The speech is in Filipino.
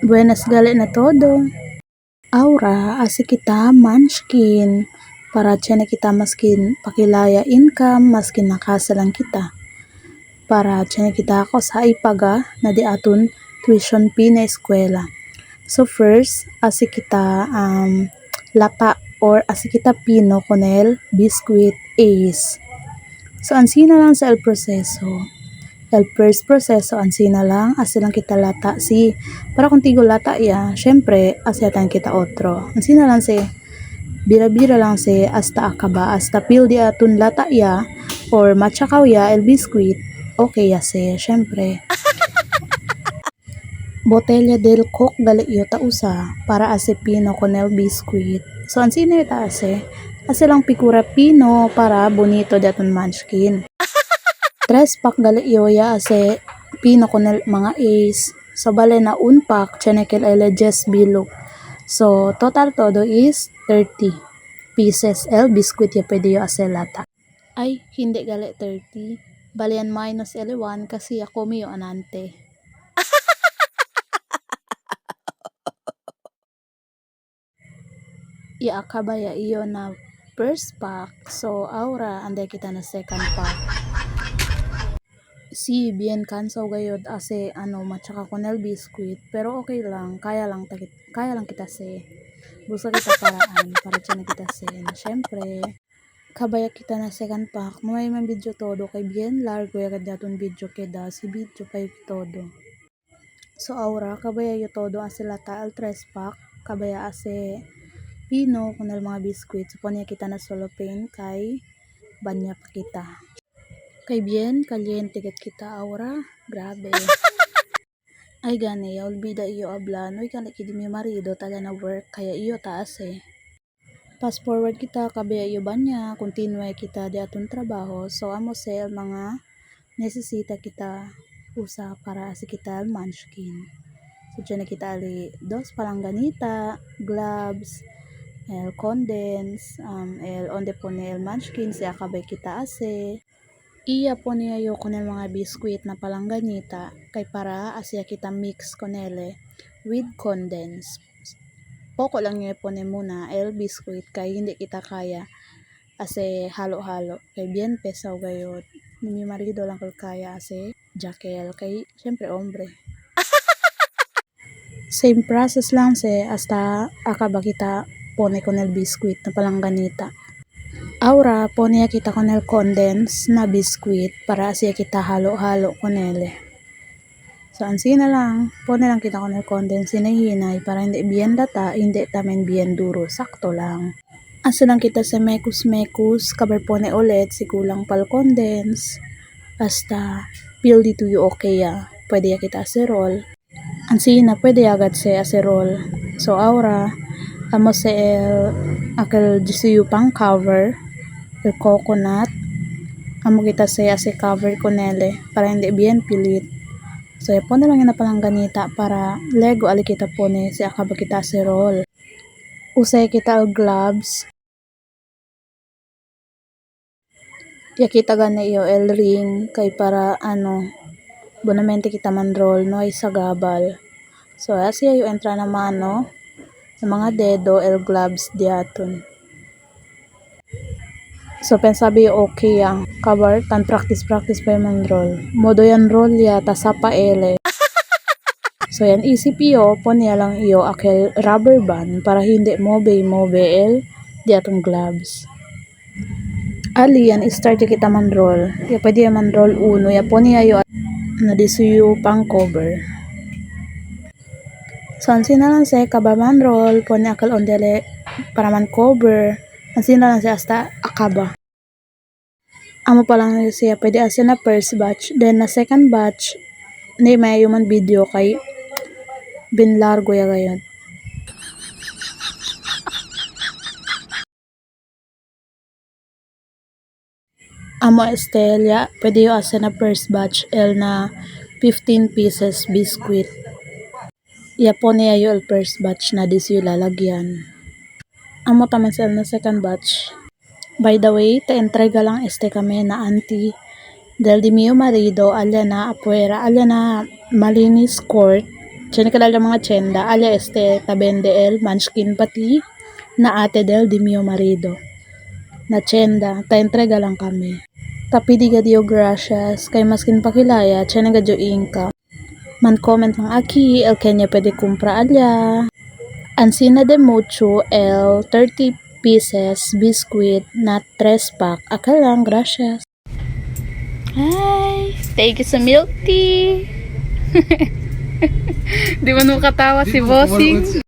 Buenas gali na todo. Aura, asi kita munchkin. Para tiyan kita maskin pakilaya income, maskin nakasalang kita. Para tiyan kita ako sa ipaga na di aton tuition fee na eskwela. So first, asi kita lata or asi kita pino konel biscuit ace. So ansina lang sa el proseso. El first proseso ansina lang asi lang kita lata si para kung tigo lata ya syempre asyatan kita otro ansina lang si bira-bira lang si hasta akaba hasta pil di atun lata ya or machakaw ya el biscuit okay ya si syempre botella del coke gali yo ta usa para asi pino con el biscuit. So ansina yo ta asi lang pikura pino para bonito di atun munchkin. 3 pack gali yo ya ase pino con el mga ace. So bale na un pack chenekel ele just bilog. So total todo is 30 pieces el biscuit ya pwede yo ase lata. Ay hindi gali 30. Bale yan minus ele 1 kasi ako miyo anante. Ya akabaya iyo na first pack. So aura anday kita na second pack. Si bien kansaw gayod ase matsaka konel biscuit pero okay lang kaya lang kita se busa kita paraan para tiyan kita se na syempre kabaya kita na second pack may man video todo kay bien largo ya daton video keda si video kay todo. So aura kabaya yo todo ase lata al 3 pack kabaya ase pino konel mga biscuit so niya kita na solo pain kay banya pa kita. Kay bien caliente ket kita aura grabe. Ay gani olbida iyo ablan oy kana kidi mi marido taga na work kaya iyo taas fast forward kita kabaya iyo banya continue kita di aton trabaho so amo sel mga nesesita kita usa para si kita munchkin. So dyan na kita ali dos palangganita, gloves, el condense, el onde pone el munchkin siya kabay kita ase. Iya po niya yo con el mga biscuit na palangganita kay para asya kita mix konele with condense. Poko lang niya po muna el biscuit kay hindi kita kaya ase halo-halo kay bien pesaw gayod. Ni mi marido lang kaya ase jakel kay syempre hombre. Same process lang se hasta akaba kita pone con el biscuit na palangganita. Aura ponía kita con el condense na biscuit para así kita halo-halo con ele. So ansina lang, pone lang kita con el condense hinahinay para hindi bien data, hindi tamen bien duro, sakto lang. Asa lang kita sa mekus-mekus, kabar pone ulit si kulang pal condense. Hasta pil dito yung okay ya, pwede ya kita aserol. Ansina pwede agad sa aserol. So aura, amo sa akal jisiyo pang cover. El coconut amo kita saya se cover konele para hindi bien pilit so pone lang na palangganita para lego ali kita pone si akaba kita se roll usay kita al gloves ya kita gani iyo el ring kay para bonamente kita man roll no ay sagabal so asya yung entra na mano sa mga dedo el gloves diaton. So pensabi okay yang cover tan practice pa yung roll. Modo yan roll ya ta sapa ele. So yan isip iyo pon niya lang iyo akel rubber band para hindi mobe el di atong gloves. Ali yan start kita man roll. Ya pwede man roll uno ya pon niya yo na disuyo pang cover. So ansina lang sa kabaman roll pon niya akel ondele para man cover. Ansina lang siya hasta akaba. Amo pa lang siya pwede asa na first batch then na second batch hindi may human video kay bin largo ya gayon. Amo Estelia pwede yung asa na first batch el na 15 pieces biscuit. Ya po niya yung first batch na dis yung lalagyan. Amo taman sa na second batch. By the way, ta-entrega lang kami na auntie del di mio marido alya na apuera, alya na malinis court Tiene ka lang mga tienda, alia tabende el manskin pati na ate del di mio marido. Na tienda, ta entrega lang kami. Tapi di dio gracias, kay maskin pakilaya, tiene ga jo inka. Man comment ng aki, el kenya pwede kumpra alia. Ansina de mucho el 30 pieces biscuit na 3 pack. Aka lang, gracias. Hi! Thank you sa milk tea! Di man mo katawa si Bossing.